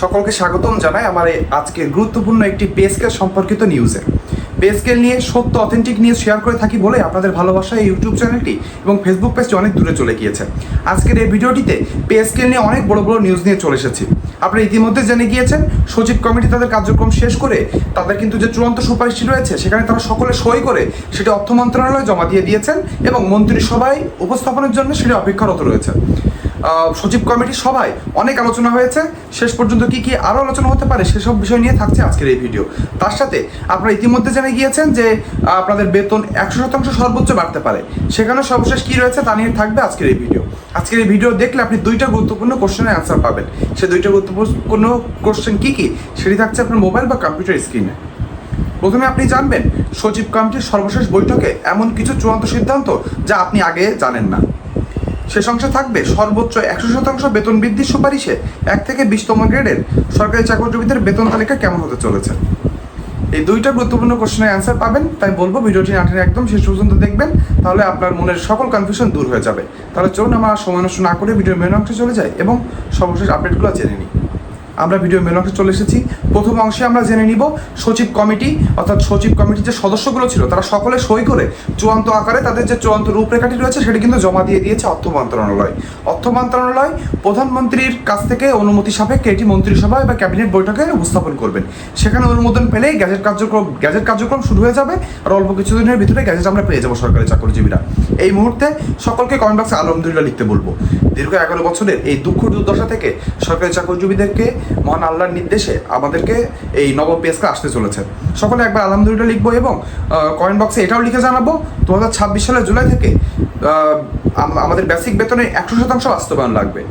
সকলকে স্বাগতম জানাই আমার এই আজকের গুরুত্বপূর্ণ একটি পে স্কেল সম্পর্কিত নিউজে। পে স্কেল নিয়ে সত্য অথেন্টিক নিউজ শেয়ার করে থাকি বলে আপনাদের ভালোবাসা এই ইউটিউব চ্যানেলটি এবং ফেসবুক পেজটি অনেক দূরে চলে গিয়েছে। আজকের এই ভিডিওটিতে পে স্কেল নিয়ে অনেক বড় বড় নিউজ নিয়ে চলে এসেছি। আপনারা ইতিমধ্যে জেনে গিয়েছেন সচিব কমিটি তাদের কার্যক্রম শেষ করে তাদের কিন্তু যে চূড়ান্ত সুপারিশটি রয়েছে সেখানে তারা সকলে সই করে সেটি অর্থ মন্ত্রণালয়ে জমা দিয়ে দিয়েছেন এবং মন্ত্রিসভায় উপস্থাপনের জন্য সেটি অপেক্ষারত রয়েছে। সচিব কমিটির সভায় অনেক আলোচনা হয়েছে, শেষ পর্যন্ত কি আরও আলোচনা হতে পারে সেসব বিষয় নিয়ে থাকছে আজকের এই ভিডিও। তার সাথে আপনারা ইতিমধ্যে জেনে গিয়েছেন যে আপনাদের বেতন 100% সর্বোচ্চ বাড়তে পারে, সেখানে সর্বশেষ কী রয়েছে তা নিয়ে থাকবে আজকের এই ভিডিও। আজকের এই ভিডিও দেখলে আপনি দুইটা গুরুত্বপূর্ণ কোশ্চেনের অ্যান্সার পাবেন। সেই দুইটা গুরুত্বপূর্ণ কোশ্চেন কী সেটি থাকছে আপনার মোবাইল বা কম্পিউটার স্ক্রিনে। প্রথমে আপনি জানবেন সচিব কমিটির সর্বশেষ বৈঠকে এমন কিছু চূড়ান্ত সিদ্ধান্ত যা আপনি আগে জানেন না। শেষ অংশে থাকবে সর্বোচ্চ 100% বেতন বৃদ্ধির সুপারিশে 1 থেকে 20তম গ্রেডের সরকারি চাকরিজীবীদের বেতন তালিকা কেমন হতে চলেছে। এই দুইটা গুরুত্বপূর্ণ কোশ্চেনের অ্যান্সার পাবেন, তাই বলবো ভিডিওটি না টেনে একদম শেষ পর্যন্ত দেখবেন, তাহলে আপনার মনের সকল কনফিউশন দূর হয়ে যাবে। তাহলে চলুন আমরা সময় নষ্ট না করে ভিডিওর মেন অংশে চলে যাই এবং সর্বশেষ আপডেটগুলো জেনে নিই। আমরা ভিডিওর মেন অংশে চলে এসেছি। প্রথম অংশে আমরা জেনে নিব সচিব কমিটি অর্থাৎ সচিব কমিটির যে সদস্যগুলো ছিল তারা সকলে সই করে চূড়ান্ত আকারে তাদের যে চূড়ান্ত রূপরেখাটি রয়েছে সেটি কিন্তু জমা দিয়ে দিয়েছে অর্থ মন্ত্রণালয়। অর্থ মন্ত্রণালয় প্রধানমন্ত্রীর কাছ থেকে অনুমতি সাপেক্ষে এটি মন্ত্রিসভায় বা ক্যাবিনেট বৈঠকে উপস্থাপন করবেন। সেখানে অনুমোদন পেলেই গ্যাজেট কার্যক্রম শুরু হয়ে যাবে আর অল্প কিছুদিনের ভিতরে গ্যাজেট আমরা পেয়ে যাবো সরকারি চাকরিজীবীরা। এই মুহূর্তে সকলকে কমেন্ট বক্সে আলহামদুলিল্লাহ লিখতে বলবো। দীর্ঘ 11 বছরের এই দুঃখ দুর্দশা থেকে সরকারি চাকরিজীবীদেরকে মহান আল্লাহর নির্দেশে আমাদেরকে এই নবম পে স্কেল আসতে চলেছে। সকলে একবার আলহামদুলিল্লাহ লিখবো এবং কমেন্ট বক্সে এটাও লিখে জানাবো 2026 সালের জুলাই থেকে আমাদের বেসিক বেতনের 100% বাস্তবায়ন লাগবে।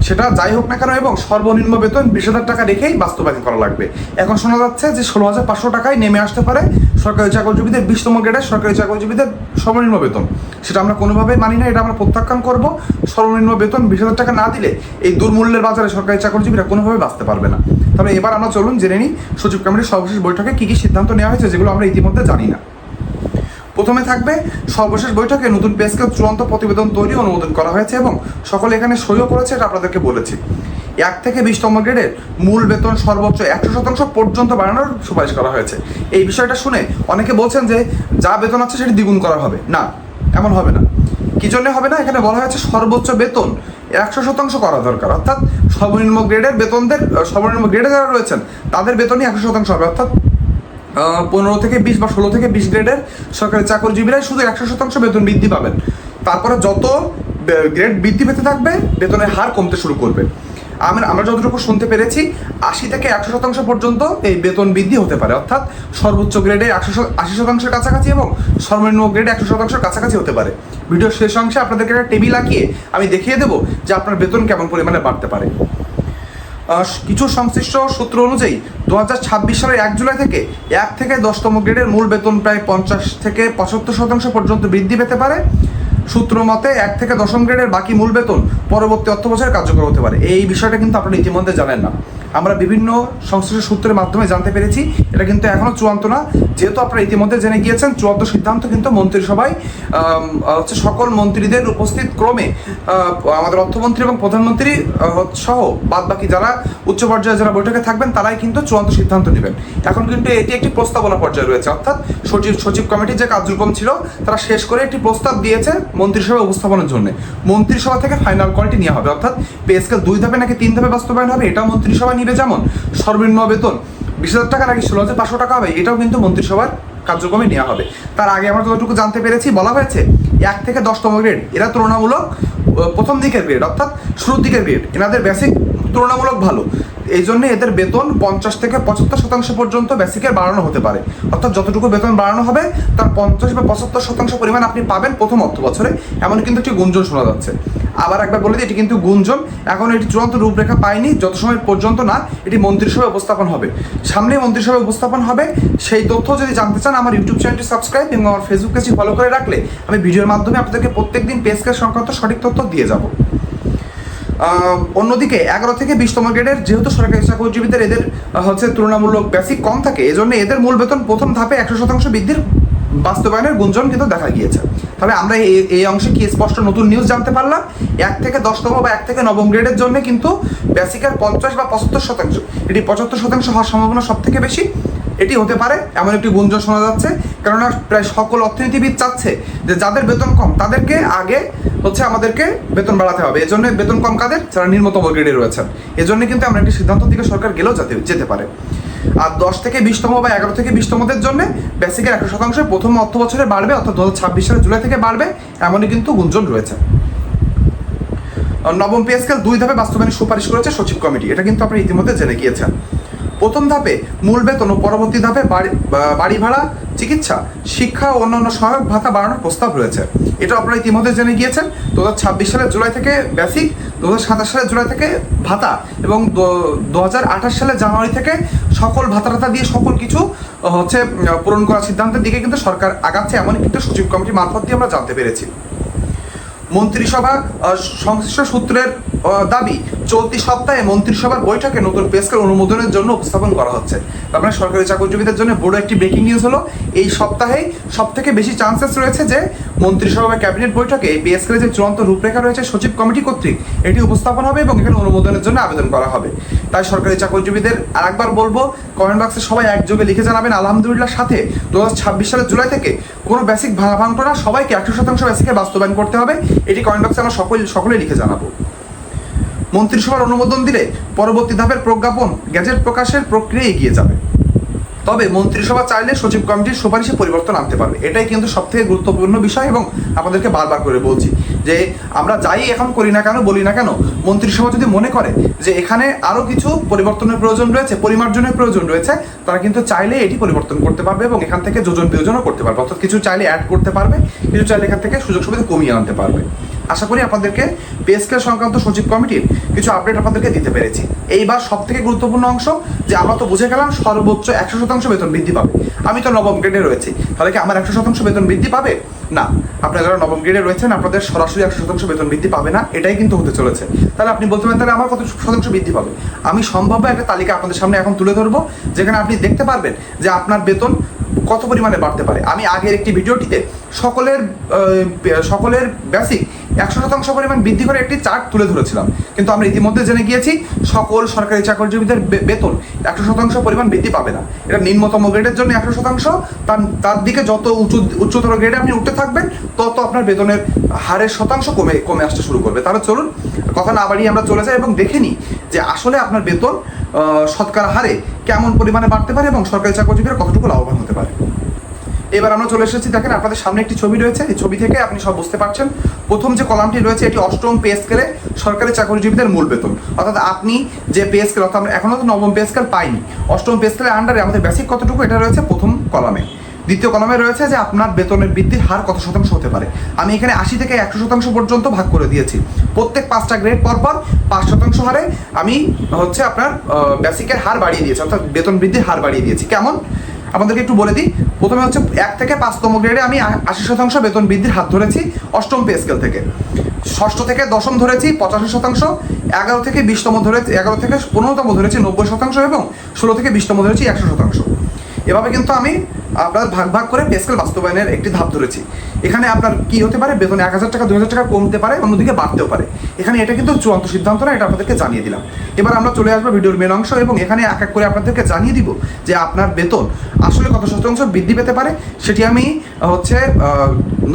সেটা যাই হোক না কেন এবং সর্বনিম্ন বেতন 20,000 টাকা রেখেই বাস্তবায়ন করা লাগবে। এখন শোনা যাচ্ছে যে 16,500 টাকায় নেমে আসতে পারে সরকারি চাকরিজীবীদের 20তম গ্রেডের সরকারি চাকরিজীবীদের সর্বনিম্ন বেতন। সেটা আমরা কোনোভাবেই মানি না, এটা আমরা প্রত্যাখ্যান করব। সর্বনিম্ন বেতন 20,000 টাকা না দিলে এই দুর্মূল্যের বাজারে সরকারি চাকরিজীবীরা কোনোভাবে বাঁচতে পারবে না। তবে এবার আমরা চলুন জেনে নিই সচিব কমিটির সর্বশেষ বৈঠকে কী সিদ্ধান্ত নেওয়া হয়েছে যেগুলো আমরা ইতিমধ্যে জানি না। প্রথমে থাকবে সর্বশেষ বৈঠকে নতুন পে স্কেল চূড়ান্ত প্রতিবেদন তৈরি অনুমোদন করা হয়েছে এবং সকলে এখানে সইও করেছে, এটা আপনাদেরকে বলেছি। 1 থেকে 20তম গ্রেডের মূল বেতন সর্বোচ্চ 100% পর্যন্ত বাড়ানোর সুপারিশ করা হয়েছে। এই বিষয়টা শুনে অনেকে বলছেন যে যা বেতন আছে সেটি দ্বিগুণ করা হবে। না, এমন হবে না। কি জন্য হবে না? এখানে বলা হয়েছে সর্বোচ্চ বেতন 100% করা দরকার, অর্থাৎ সর্বনিম্ন গ্রেডের বেতনদের সর্বনিম্ন গ্রেডে যারা রয়েছেন তাদের বেতনই 100% হবে, অর্থাৎ 15 থেকে 20 বা 16 থেকে 20 গ্রেডের সরকারি চাকরিজীবীরাই শুধু 100% বেতন বৃদ্ধি পাবেন। তারপরে যত গ্রেড বৃদ্ধি পেতে থাকবে বেতনের হার কমতে শুরু করবে। আমরা যতটুকু শুনতে পেরেছি 80 থেকে 100% পর্যন্ত এই বেতন বৃদ্ধি হতে পারে, অর্থাৎ সর্বোচ্চ গ্রেডে 80% কাছাকাছি এবং সর্বনিম্ন গ্রেডে 100% কাছাকাছি হতে পারে। ভিডিওর শেষ অংশে আপনাদেরকে একটা টেবিল আঁকিয়ে আমি দেখিয়ে দেবো যে আপনার বেতন কেমন পরিমাণে বাড়তে পারে। কিছু সংশ্লিষ্ট সূত্র অনুযায়ী 2026 সালের 1 জুলাই থেকে 1 থেকে 10তম গ্রেডের মূল বেতন প্রায় 50 থেকে 75% পর্যন্ত বৃদ্ধি পেতে পারে। সূত্র মতে 1 থেকে 10ম গ্রেডের বাকি মূল বেতন পরবর্তী অর্থ বছরে কার্যকর হতে পারে। এই বিষয়টা কিন্তু আপনারা ইতিমধ্যে জানেন না, আমরা বিভিন্ন সংশ্লিষ্ট সূত্রের মাধ্যমে জানতে পেরেছি। এটা কিন্তু এখনও চূড়ান্ত না, যেহেতু আপনারা ইতিমধ্যে জেনে গিয়েছেন চূড়ান্ত সিদ্ধান্ত কিন্তু মন্ত্রিসভায় সকল মন্ত্রীদের উপস্থিত ক্রমে আমাদের অর্থমন্ত্রী এবং প্রধানমন্ত্রী সহ বাদ বাকি যারা উচ্চ পর্যায়ে যারা বৈঠকে থাকবেন তারাই কিন্তু চূড়ান্ত সিদ্ধান্ত নেবেন। এখন কিন্তু এটি একটি প্রস্তাবনা পর্যায়ে রয়েছে, অর্থাৎ সচিব কমিটির যে কার্যক্রম ছিল তারা শেষ করে একটি প্রস্তাব দিয়েছে মন্ত্রিসভা উপস্থাপনের জন্য। মন্ত্রিসভা থেকে ফাইনাল কোয়ালিটি নেওয়া হবে, অর্থাৎ পে স্কেল 2 ধাপে নাকি 3 ধাপে বাস্তবায়ন হবে এটাও মন্ত্রিসভা নিবে। যেমন সর্বনিম্ন বেতন 20,000 টাকা নাকি 16,500 টাকা হবে, এটাও কিন্তু মন্ত্রিসভার কার্যক্রমে নেওয়া হবে। তার আগে আমরা যতটুকু জানতে পেরেছি বলা হয়েছে 1 থেকে 10তম গ্রেড এরা তুলনামূলক প্রথম দিকের গ্রেড, অর্থাৎ শুরুর দিকের গ্রেড, এনাদের বেসিক তুলনামূলক ভালো, এই জন্য এদের বেতন 50 থেকে 75% পর্যন্ত বেসিকের বাড়ানো হতে পারে। অর্থাৎ যতটুকু বেতন বাড়ানো হবে তার 50 বা 75% পরিমাণ আপনি পাবেন প্রথম অর্থ বছরে, এমন কিন্তু একটি গুঞ্জন শোনা যাচ্ছে। আবার একবার বলে দিই এটি কিন্তু গুঞ্জন, এখন এটি চূড়ান্ত রূপরেখা পায়নি যত সময় পর্যন্ত না এটি মন্ত্রিসভায় উপস্থাপন হবে। সামনে মন্ত্রিসভায় উপস্থাপন হবে, সেই তথ্য যদি জানতে চান আমার ইউটিউব চ্যানেলটি সাবস্ক্রাইব এবং আমার ফেসবুক পেজটি ফলো করে রাখলে আমি ভিডিওর মাধ্যমে আপনাদেরকে প্রত্যেকদিন পে স্কেল সংক্রান্ত সঠিক তথ্য দিয়ে যাব। অন্যদিকে 11 থেকে 20তম গ্রেডের যেহেতু সরকারি চাকরিজীবীদের এদের তুলনামূলক বেসিক কম থাকে, এজন্য এদের মূল বেতন প্রথম ধাপে 100% বৃদ্ধির বাস্তবায়নের গুঞ্জন কিন্তু দেখা গিয়েছে। তাহলে আমরা এই অংশে কি স্পষ্ট নতুন নিউজ জানতে পারলাম? 1 থেকে 10তম বা 1 থেকে 9ম গ্রেডের জন্য কিন্তু বেসিকের 50 বা 75%, এটি 75% হওয়ার সম্ভাবনা সব থেকে বেশি। এটি হতে পারে এমন একটি গুঞ্জন শোনা যাচ্ছে, কেননা প্রায় সকল অর্থনীতিবিদ চাচ্ছে যে যাদের বেতন কম তাদেরকে আগে আমাদেরকে বেতন বাড়াতে হবে। এজন্য বেতন কম কাদের? যারা নিম্নতম গ্রেডে রয়েছেন। এজন্য কিন্তু আমরা একটি সিদ্ধান্ত দিকে সরকার গেলেও যেতে পারে। আর 10 থেকে 20তম বা 11 থেকে 20তমদের জন্য বেসিকের 100% প্রথম অর্থ বছরে বাড়বে, অর্থাৎ 2026 সালের জুলাই থেকে বাড়বে, এমনই কিন্তু গুঞ্জন রয়েছে। নবম পে স্কেল 2 ধাপে বাস্তবায়নের সুপারিশ করেছে সচিব কমিটি, এটা কিন্তু আপনারা ইতিমধ্যে জেনে গিয়েছেন। প্রথম ধাপে মূল বেতন ও পরবর্তী ধাপে বাড়ি ভাড়া, চিকিৎসা, শিক্ষা ও অন্যান্য সহায়ক ভাতা বাড়ানোর প্রস্তাব রয়েছে। এটা আপনারা ইতিমধ্যে জেনে গিয়েছেন। 2026 সালের জুলাই থেকে বেসিক, 2027 সালের জুলাই থেকে ভাতা এবং 2028 সালের জানুয়ারি থেকে সকল ভাতা দিয়ে সকল কিছু পূরণ করার সিদ্ধান্তের দিকে কিন্তু সরকার আগাচ্ছে, এমনই কিন্তু সচিব কমিটি মারফত দিয়ে আমরা জানতে পেরেছি। মন্ত্রিসভা সংশ্লিষ্ট সূত্রের দাবি, চলতি সপ্তাহে মন্ত্রিসভার বৈঠকে নতুন পে স্কেল অনুমোদনের জন্য উপস্থাপন করা হচ্ছে। তার মানে সরকারি চাকরিজীবীদের জন্য বড় একটি ব্রেকিং নিউজ হলো, এই সপ্তাহেই সব থেকে বেশি চান্সেস রয়েছে যে মন্ত্রিসভা বা ক্যাবিনেট বৈঠকে এই পে স্কেলের যে চূড়ান্ত রূপরেখা রয়েছে সচিব কমিটি কর্তৃক এটি উপস্থাপন হবে এবং এখানে অনুমোদনের জন্য আবেদন করা হবে। তাই সরকারি চাকরিজীবীদের আরেকবার বলবো, কমেন্ট বক্সে সবাই একযোগে লিখে জানাবেন আলহামদুলিল্লাহ। সাথে 2026 সালের জুলাই থেকে কোনো বেসিক ভাঙাভাঙটো না, সবাইকে 100% বেসিকে বাস্তবায়ন করতে হবে, এটি কমেন্ট বক্সে আমরা সকলে লিখে জানাবো। মন্ত্রিসভার অনুমোদন দিলে পরবর্তী ধাপের প্রজ্ঞাপন গ্যাজেট প্রকাশের প্রক্রিয়া এগিয়ে যাবে। তবে মন্ত্রিসভা চাইলে সচিব কমিটির সুপারিশে পরিবর্তন আনতে পারবে, এটাই কিন্তু সবথেকে গুরুত্বপূর্ণ বিষয়। এবং আপনাদেরকে বারবার করে বলছি যে আমরা যাই এখন করি না কেন, বলি না কেন, মন্ত্রিসভা যদি মনে করে যে এখানে আরও কিছু পরিবর্তনের প্রয়োজন রয়েছে, পরিমার্জনের প্রয়োজন রয়েছে, তারা কিন্তু চাইলে এটি পরিবর্তন করতে পারবে এবং এখান থেকে যোজন বিয়োজনও করতে পারবে, অর্থাৎ কিছু চাইলে অ্যাড করতে পারবে, কিছু চাইলে এখান থেকে সুযোগ সুবিধা কমিয়ে আনতে পারবে। আশা করি আপনাদেরকে পে স্কেল সংক্রান্ত সচিব কমিটির কিছু আপডেট আপনাদেরকে দিতে পেরেছি। এইবার সব থেকে গুরুত্বপূর্ণ অংশ যে আমরা তো বুঝে গেলাম সর্বোচ্চ 100% বেতন বৃদ্ধি পাবে। আমি তো নবম গ্রেডে রয়েছি, তাহলে কি আমার 100% বেতন বৃদ্ধি পাবে? না, আপনারা যারা নবম গ্রেডে রয়েছেন আপনাদের সরাসরি 100% বেতন বৃদ্ধি পাবে না, এটাই কিন্তু হতে চলেছে। তাহলে আপনি বলতে পারেন তাহলে আমার কত শতাংশ বৃদ্ধি পাবে? আমি সম্ভাব্য একটা তালিকা আপনাদের সামনে এখন তুলে ধরবো, যেখানে আপনি দেখতে পারবেন যে আপনার বেতন কত পরিমাণে বাড়তে পারে। আমি আগের একটি ভিডিওটিতে সকলের বেসিক 100% পরিমাণ বৃদ্ধি করে একটি চার্ট তুলে ধরেছিলাম, কিন্তু আমরা ইতিমধ্যে জেনে গিয়েছি সকল সরকারি চাকরিজীবীদের বেতন 100% পরিমাণ বৃদ্ধি পাবে না। এটা নিম্নতম গ্রেডের জন্য 100%, তার দিকে যত উচ্চতর গ্রেডে আপনি উঠতে থাকবেন তত আপনার বেতনের হারের শতাংশ কমে আসতে শুরু করবে। তাহলে চলুন কথা না বাড়িয়ে আমরা চলে যাই এবং দেখে নিই যে আসলে আপনার বেতন শতকরা হারে কেমন পরিমাণে বাড়তে পারে এবং সরকারি চাকরিজীবীরা কতটুকু লাভবান হতে পারে। এবার আমরা চলে এসেছি, দেখেন আপনাদের সামনে একটি ছবি রয়েছে, এই ছবি থেকে আপনি সব বুঝতে পারছেন। প্রথম যে কলামটি রয়েছে এটি অষ্টম পে স্কেলে সরকারি চাকরিজীবীদের মূল বেতন, অর্থাৎ আপনি যে পে স্কেল, অর্থাৎ আমরা এখনও তো নবম পে স্কেল পাইনি, অষ্টম পে স্কেলের আন্ডারে আমাদের বেসিক কতটুকু, এটা রয়েছে প্রথম কলামে। দ্বিতীয় কলামে রয়েছে যে আপনার বেতনের বৃদ্ধির হার কত শতাংশ হতে পারে। আমি এখানে 80 থেকে 100% পর্যন্ত ভাগ করে দিয়েছি। প্রত্যেক 5টা গ্রেড পর 5% হারে আমি আপনার বেসিকের হার বাড়িয়ে দিয়েছি, অর্থাৎ বেতন বৃদ্ধির হার বাড়িয়ে দিয়েছি। কেমন আপনাদেরকে একটু বলে দিই। প্রথমে 1 থেকে 5তম গ্রেডে আমি 80% বেতন বৃদ্ধির হাত ধরেছি অষ্টম পে স্কেল থেকে। ষষ্ঠ থেকে দশম ধরেছি 85%, 11 থেকে 20তম ধরেছি, 11 থেকে 15তম ধরেছি 90% এবং 16 থেকে 20তম ধরেছি 100%। এভাবে কিন্তু আমি আপনার ভাগ করে পে স্কেল বাস্তবায়নের একটি ধাপ ধরেছি। এখানে আপনার কি হতে পারে, বেতনে 1000 টাকা 2000 টাকা কমতে পারে, অন্যদিকে বাড়তেও পারে। এখানে এটা কিন্তু চূড়ান্ত সিদ্ধান্ত না, এটা আপনাদেরকে জানিয়ে দিলাম। এবার আমরা চলে আসবো ভিডিওর মেন অংশ এবং এখানে এক এক করে আপনাদেরকে জানিয়ে দিব যে আপনার বেতন আসলে কত শতাংশ বৃদ্ধি পেতে পারে। সেটি আমি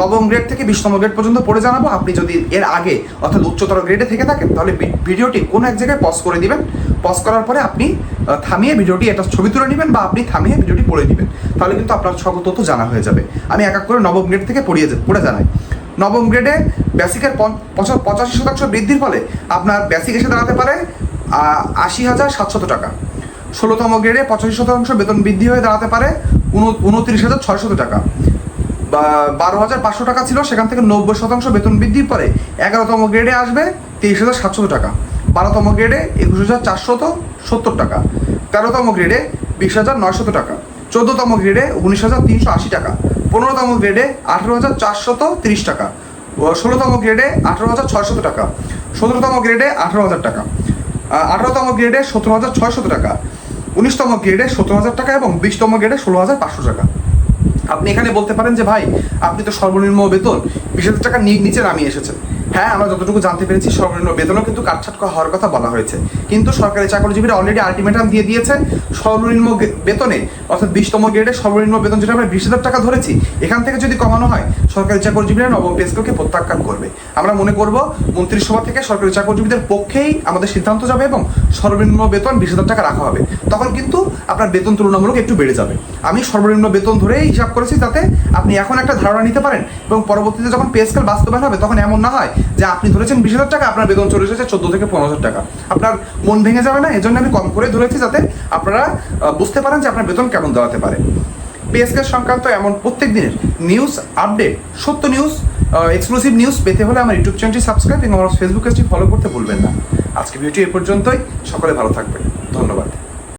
নবম গ্রেড থেকে 20তম গ্রেড পর্যন্ত পড়ে জানাবো। আপনি যদি এর আগে অর্থাৎ উচ্চতর গ্রেডে থেকে থাকেন তাহলে ভিডিওটি কোনো এক জায়গায় পজ করে দিবেন। পজ করার পরে আপনি থামিয়ে ভিডিওটি একটা ছবি তুলে নেবেন বা আপনি থামিয়ে ভিডিওটি পড়ে দিবেন, তাহলে কিন্তু আপনার সকল তথ্য জানা হয়ে যাবে। আমি এক এক করে নবম গ্রেড থেকে পড়ে জানাই। নবম গ্রেডে বেসিকের 85% বৃদ্ধির ফলে আপনার বেসিক এসে দাঁড়াতে পারে 80,700 টাকা। 16তম গ্রেডে 85% বেতন বৃদ্ধি হয়ে দাঁড়াতে পারে 29,600 টাকা। 12,500 টাকা ছিল, সেখান থেকে 90% বেতন বৃদ্ধির পরে 11তম গ্রেডে আসবে 23,700 টাকা। 12তম গ্রেডে 21,470 টাকা। 13তম গ্রেডে 20,900 টাকা। 14তম গ্রেডে 19,380 টাকা। 15তম গ্রেডে 18,430 টাকা। 16তম গ্রেডে 18,600 টাকা। 17তম গ্রেডে 18,000 টাকা। 18তম গ্রেডে 17,600 টাকা। 19তম গ্রেডে 17,000 টাকা এবং 20তম গ্রেডে 16,500 টাকা। আপনি এখানে বলতে পারেন যে ভাই আপনি তো সর্বনিম্ন বেতন 20,000 টাকা নিচে নামিয়ে এসেছেন। হ্যাঁ, আমরা যতটুকু জানতে পেরেছি সর্বনিম্ন বেতনও কিন্তু কাটছাট হওয়ার কথা বলা হয়েছে, কিন্তু সরকারি চাকরিজীবীরা অলরেডি আলটিমেটাম দিয়ে দিয়েছে সর্বনিম্ন বেতনে, অর্থাৎ 20তম গ্রেডের সর্বনিম্ন বেতন যেটা আমরা 20,000 টাকা ধরেছি, এখান থেকে যদি কমানো হয় সরকারি চাকরিজীবীরা নবম পে স্কেলকে প্রত্যাখ্যান করবে। আমরা মনে করব মন্ত্রিসভা থেকে সরকারি চাকরিজীবীদের পক্ষেই আমাদের সিদ্ধান্ত যাবে এবং সর্বনিম্ন বেতন 20,000 টাকা রাখা হবে। তখন কিন্তু আপনার বেতন তুলনামূলক একটু বেড়ে যাবে। আমি সর্বনিম্ন বেতন ধরেই হিসাব করেছি, যাতে আপনি এখন একটা ধারণা নিতে পারেন এবং পরবর্তীতে যখন পে স্কেল বাস্তবায়ন হবে তখন এমন না হয় যে আপনি ধরেছেন 20,000 টাকা, আপনার বেতন চলে এসেছে 14 থেকে 15,000 টাকা। আপনার মন ভেঙে যাবে না, এজন্য আমি কম করে ধরেছি যাতে আপনারা বুঝতে পারেন যে আপনার বেতন কেমন দাঁড়াতে পারে। পে স্কেল সংক্রান্ত এমন প্রত্যেক দিনের নিউজ আপডেট, সত্য নিউজ, এক্সক্লুসিভ নিউজ পেতে হলে আমার ইউটিউব চ্যানেলটি সাবস্ক্রাইব এবং আমার ফেসবুক পেজটি ফলো করতে ভুলবেন না। আজকে ভিডিওটি এ পর্যন্তই, সকলে ভালো থাকবেন।